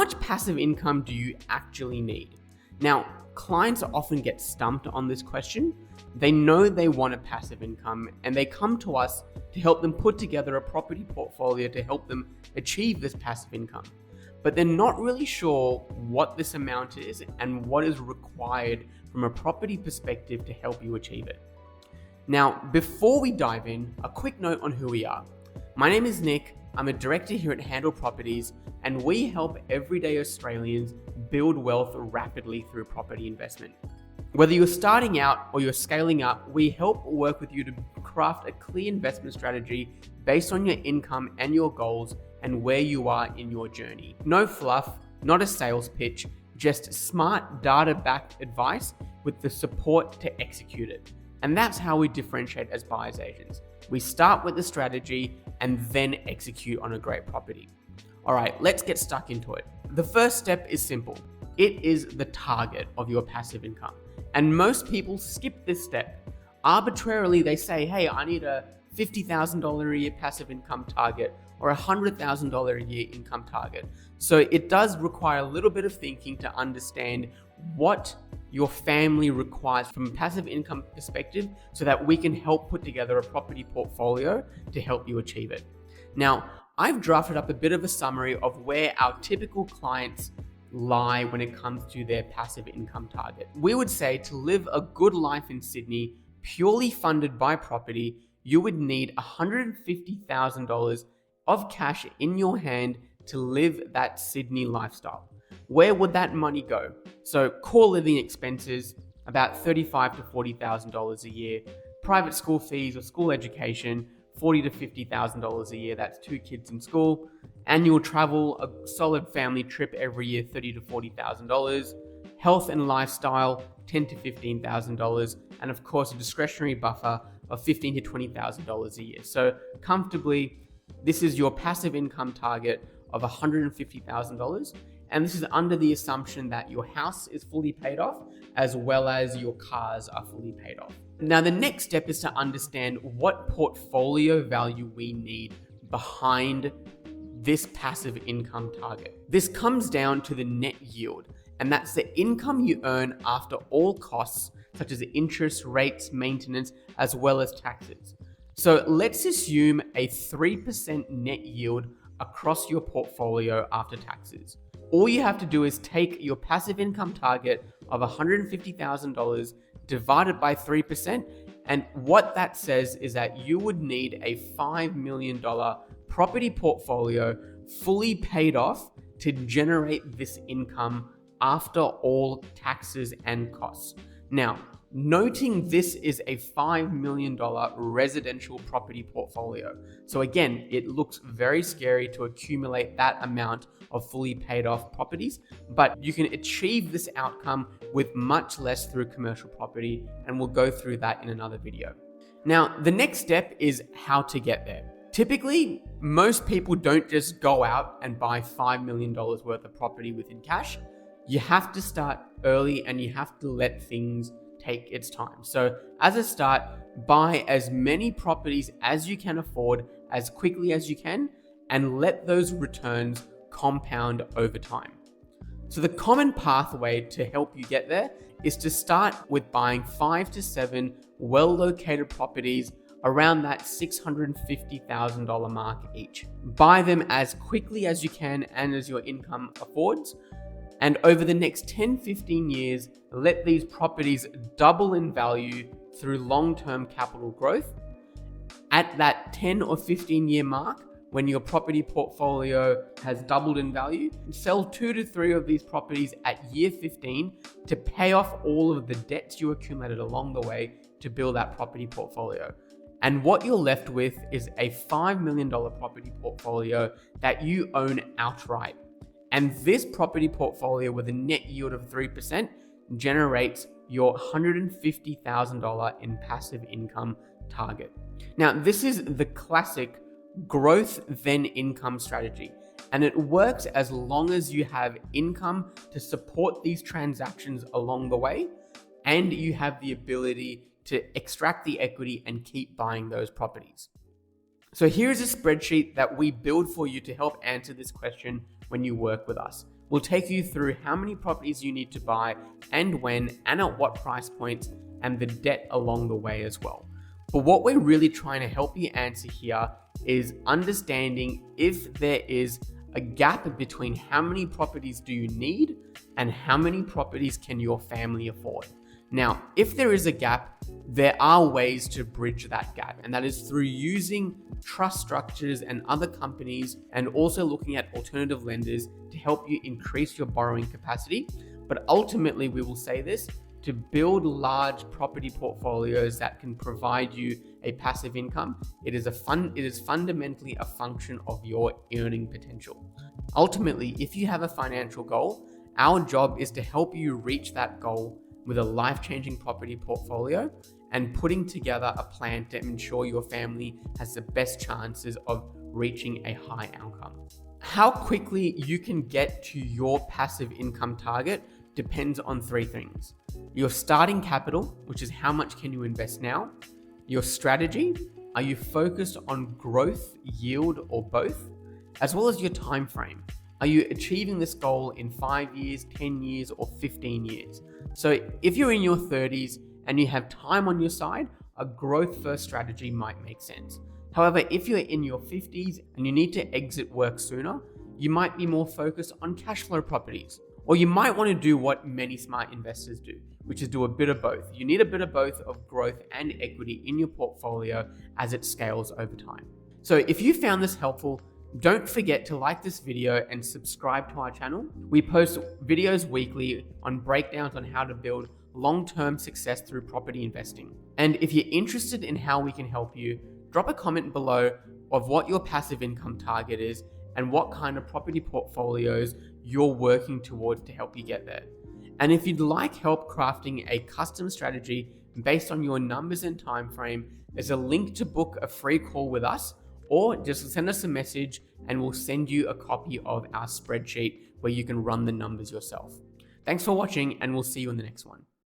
much passive income do you actually need? Now, clients often get stumped on this question. They know they want a passive income and they come to us to help them put together a property portfolio to help them achieve this passive income. But they're not really sure what this amount is and what is required from a property perspective to help you achieve it. Now, before we dive in, a quick note on who we are. My name is Nick. I'm a director here at Handle Properties, and we help everyday Australians build wealth rapidly through property investment. Whether you're starting out or you're scaling up, we help work with you to craft a clear investment strategy based on your income and your goals and where you are in your journey. No fluff, not a sales pitch, just smart data-backed advice with the support to execute it. And that's how we differentiate as buyer's agents. We start with the strategy and then execute on a great property. All right, let's get stuck into it. The first step is simple. It is the target of your passive income. And most people skip this step. Arbitrarily, they say, hey, I need a $50,000 a year passive income target or a $100,000 a year income target. So it does require a little bit of thinking to understand what your family requires from a passive income perspective so that we can help put together a property portfolio to help you achieve it. Now, I've drafted up a bit of a summary of where our typical clients lie when it comes to their passive income target. We would say to live a good life in Sydney, purely funded by property, you would need $150,000 of cash in your hand to live that Sydney lifestyle. Where would that money go? So core living expenses, about $35,000 to $40,000 a year. Private school fees or school education, $40,000 to $50,000 a year. That's 2 kids in school. Annual travel, a solid family trip every year, $30,000 to $40,000. Health and lifestyle, $10,000 to $15,000. And of course, a discretionary buffer of $15,000 to $20,000 a year. So comfortably, this is your passive income target of $150,000. And this is under the assumption that your house is fully paid off, as well as your cars are fully paid off. Now, the next step is to understand what portfolio value we need behind this passive income target. This comes down to the net yield, and that's the income you earn after all costs, such as interest, rates, maintenance, as well as taxes. So let's assume a 3% net yield across your portfolio after taxes. All you have to do is take your passive income target of $150,000 divided by 3%. And what that says is that you would need a $5 million property portfolio fully paid off to generate this income after all taxes and costs. Now, noting this is a $5 million residential property portfolio. So again, it looks very scary to accumulate that amount of fully paid off properties, but you can achieve this outcome with much less through commercial property, and we'll go through that in another video. Now, the next step is how to get there. Typically, most people don't just go out and buy $5 million worth of property within cash. You have to start early and you have to let things take its time. So as a start, buy as many properties as you can afford as quickly as you can and let those returns compound over time. So the common pathway to help you get there is to start with buying 5 to 7 well-located properties around that $650,000 mark each. Buy them as quickly as you can and as your income affords. And over the next 10-15 years, let these properties double in value through long-term capital growth. At that 10 or 15 year mark, when your property portfolio has doubled in value, sell 2 to 3 of these properties at year 15 to pay off all of the debts you accumulated along the way to build that property portfolio. And what you're left with is a $5 million property portfolio that you own outright. And this property portfolio with a net yield of 3% generates your $150,000 in passive income target. Now, this is the classic growth then income strategy, and it works as long as you have income to support these transactions along the way, and you have the ability to extract the equity and keep buying those properties. So here's a spreadsheet that we build for you to help answer this question when you work with us. We'll take you through how many properties you need to buy and when and at what price points, and the debt along the way as well. But what we're really trying to help you answer here is understanding if there is a gap between how many properties do you need and how many properties can your family afford. Now, if there is a gap, there are ways to bridge that gap, and that is through using trust structures and other companies, and also looking at alternative lenders to help you increase your borrowing capacity. But ultimately, we will say this, to build large property portfolios that can provide you a passive income, it is fundamentally a function of your earning potential. Ultimately, if you have a financial goal, our job is to help you reach that goal with a life-changing property portfolio and putting together a plan to ensure your family has the best chances of reaching a high outcome. How quickly you can get to your passive income target depends on three things: your starting capital, which is how much can you invest now; your strategy, are you focused on growth, yield, or both; as well as your time frame. Are you achieving this goal in 5 years, 10 years, or 15 years? So if you're in your 30s and you have time on your side, a growth first strategy might make sense. However, if you're in your 50s and you need to exit work sooner, you might be more focused on cash flow properties. Or you might want to do what many smart investors do, which is do a bit of both. You need a bit of both of growth and equity in your portfolio as it scales over time. So if you found this helpful, don't forget to like this video and subscribe to our channel. We post videos weekly on breakdowns on how to build long-term success through property investing. And if you're interested in how we can help you, drop a comment below of what your passive income target is and what kind of property portfolios you're working towards to help you get there. And if you'd like help crafting a custom strategy based on your numbers and time frame, there's a link to book a free call with us, or just send us a message and we'll send you a copy of our spreadsheet where you can run the numbers yourself. Thanks for watching, and we'll see you in the next one.